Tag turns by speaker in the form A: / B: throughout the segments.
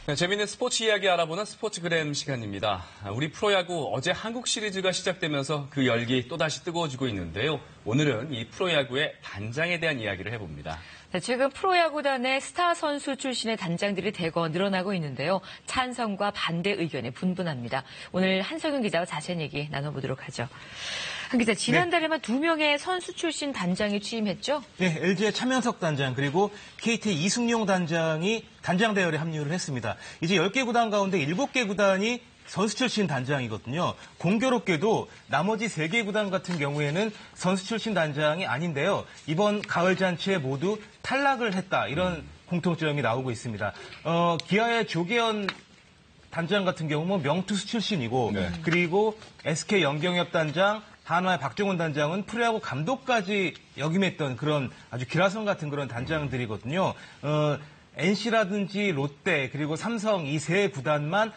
A: 네, 재미있는 스포츠 이야기 알아보는 스포츠그램 시간입니다. 우리 프로야구 어제 한국 시리즈가 시작되면서 그 열기 또다시 뜨거워지고 있는데요. 오늘은 이 프로야구의 단장에 대한 이야기를 해봅니다.
B: 네, 최근 프로야구단의 스타 선수 출신의 단장들이 대거 늘어나고 있는데요. 찬성과 반대 의견이 분분합니다. 오늘 한석윤 기자와 자세한 얘기 나눠보도록 하죠. 한 기자, 지난달에만 2명의 선수 출신 단장이 취임했죠?
C: 네, LG의 차명석 단장 그리고 KT 이승용 단장이 단장 대열에 합류를 했습니다. 이제 10개 구단 가운데 7개 구단이 선수 출신 단장이거든요. 공교롭게도 나머지 3개 구단 같은 경우에는 선수 출신 단장이 아닌데요. 이번 가을 잔치에 모두 탈락을 했다. 이런 공통점이 나오고 있습니다. 기아의 조계현 단장 같은 경우는 명투수 출신이고 그리고 SK 연경엽 단장, 한화의 박종훈 단장은 프로야구 감독까지 역임했던 그런 아주 기라성 같은 그런 단장들이거든요. NC라든지 롯데 그리고 삼성 이 세 구단만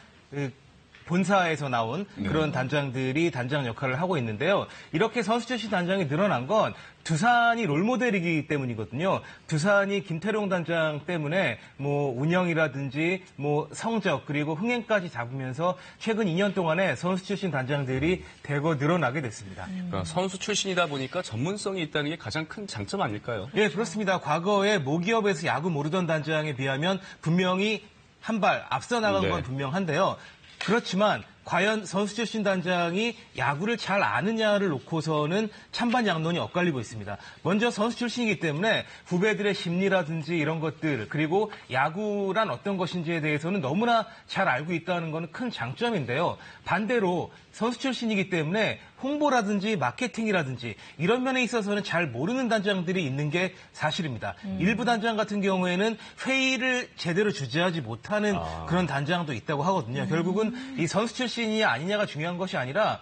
C: 본사에서 나온 그런 단장들이 단장 역할을 하고 있는데요. 이렇게 선수 출신 단장이 늘어난 건 두산이 롤모델이기 때문이거든요. 두산이 김태룡 단장 때문에 운영이라든지 성적 그리고 흥행까지 잡으면서 최근 2년 동안에 선수 출신 단장들이 대거 늘어나게 됐습니다.
A: 그러니까 선수 출신이다 보니까 전문성이 있다는 게 가장 큰 장점 아닐까요?
C: 네, 그렇습니다. 과거에 모기업에서 야구 모르던 단장에 비하면 분명히 한 발 앞서 나간 건 분명한데요. 그렇지만 과연 선수 출신 단장이 야구를 잘 아느냐를 놓고서는 찬반 양론이 엇갈리고 있습니다. 먼저 선수 출신이기 때문에 후배들의 심리라든지 이런 것들 그리고 야구란 어떤 것인지에 대해서는 너무나 잘 알고 있다는 것은 큰 장점인데요. 반대로 선수 출신이기 때문에 홍보라든지 마케팅이라든지 이런 면에 있어서는 잘 모르는 단장들이 있는 게 사실입니다. 일부 단장 같은 경우에는 회의를 제대로 주재하지 못하는 그런 단장도 있다고 하거든요. 결국은 이 선수 출신이 아니냐가 중요한 것이 아니라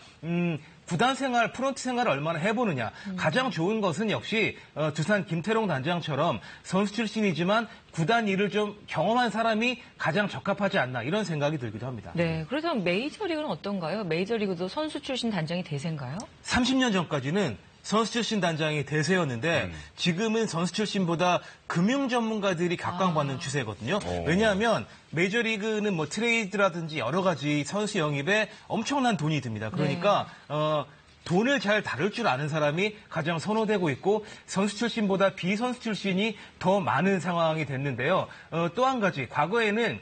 C: 구단 생활, 프런트 생활을 얼마나 해보느냐. 가장 좋은 것은 역시 두산 김태룡 단장처럼 선수 출신이지만 구단 일을 좀 경험한 사람이 가장 적합하지 않나 이런 생각이 들기도 합니다.
B: 네, 그래서 메이저리그는 어떤가요? 메이저리그도 선수 출신 단장이 대세인가요?
C: 30년 전까지는 선수 출신 단장이 대세였는데 지금은 선수 출신보다 금융 전문가들이 각광받는 추세거든요. 왜냐하면 메이저리그는 트레이드라든지 여러 가지 선수 영입에 엄청난 돈이 듭니다. 그러니까 돈을 잘 다룰 줄 아는 사람이 가장 선호되고 있고 선수 출신보다 비선수 출신이 더 많은 상황이 됐는데요. 또 한 가지 과거에는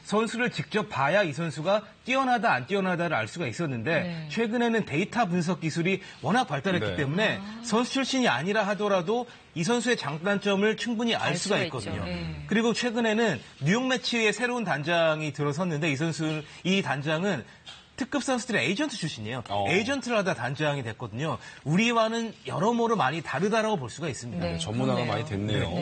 C: 선수를 직접 봐야 이 선수가 뛰어나다 안 뛰어나다를 알 수가 있었는데 최근에는 데이터 분석 기술이 워낙 발달했기 때문에 선수 출신이 아니라 하더라도 이 선수의 장단점을 충분히 알 수가 있거든요. 그리고 최근에는 뉴욕 매치의 새로운 단장이 들어섰는데 이 단장은 특급 선수들의 에이전트 출신이에요. 에이전트를 하다 단장이 됐거든요. 우리와는 여러모로 많이 다르다라고 볼 수가 있습니다.
A: 네, 전문화가 많이 됐네요.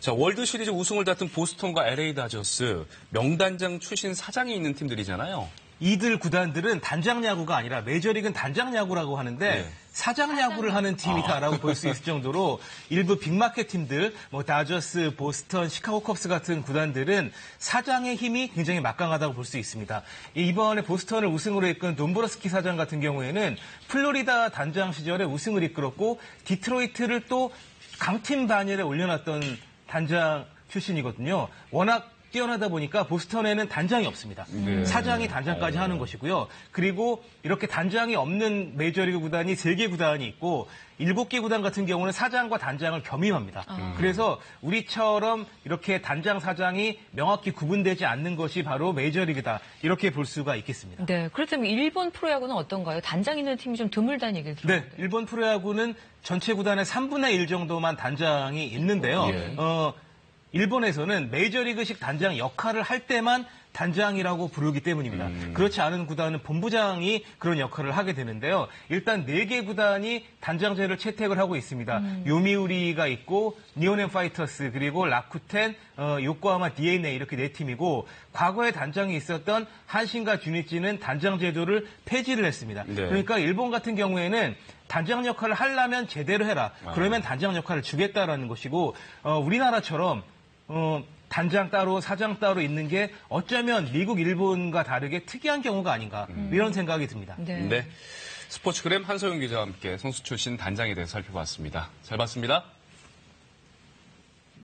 A: 자, 월드 시리즈 우승을 다툰 보스턴과 LA 다저스 명단장 출신 사장이 있는 팀들이잖아요.
C: 이들 구단들은 단장 야구가 아니라 메이저리그는 단장 야구라고 하는데 사장 야구를 하는 팀이다라고 볼 수 있을 정도로 일부 빅마켓 팀들, 다저스, 보스턴, 시카고 컵스 같은 구단들은 사장의 힘이 굉장히 막강하다고 볼 수 있습니다. 이번에 보스턴을 우승으로 이끈 돈브러스키 사장 같은 경우에는 플로리다 단장 시절에 우승을 이끌었고 디트로이트를 또 강팀 반열에 올려놨던 단장 출신이거든요. 워낙 뛰어나다 보니까 보스턴에는 단장이 없습니다. 사장이 단장까지 하는 것이고요. 그리고 이렇게 단장이 없는 메이저리그 구단이 3개 구단이 있고 7개 구단 같은 경우는 사장과 단장을 겸임합니다. 그래서 우리처럼 이렇게 단장, 사장이 명확히 구분되지 않는 것이 바로 메이저리그다. 이렇게 볼 수가 있겠습니다.
B: 네, 그렇다면 일본 프로야구는 어떤가요? 단장 있는 팀이 좀 드물다는 얘기를 들었는데.
C: 네, 일본 프로야구는 전체 구단의 3분의 1 정도만 단장이 있는데요. 일본에서는 메이저리그식 단장 역할을 할 때만 단장이라고 부르기 때문입니다. 그렇지 않은 구단은 본부장이 그런 역할을 하게 되는데요. 일단 4개 구단이 단장제를 채택을 하고 있습니다. 요미우리가 있고 니온엔 파이터스 그리고 라쿠텐, 요코하마 DNA 이렇게 4팀이고 과거에 단장이 있었던 한신과 주니치는 단장 제도를 폐지를 했습니다. 그러니까 일본 같은 경우에는 단장 역할을 하려면 제대로 해라. 그러면 단장 역할을 주겠다라는 것이고 우리나라처럼 단장 따로 사장 따로 있는 게 어쩌면 미국, 일본과 다르게 특이한 경우가 아닌가 이런 생각이 듭니다.
A: 네. 스포츠그램 한소영 기자와 함께 선수 출신 단장에 대해서 살펴봤습니다. 잘 봤습니다.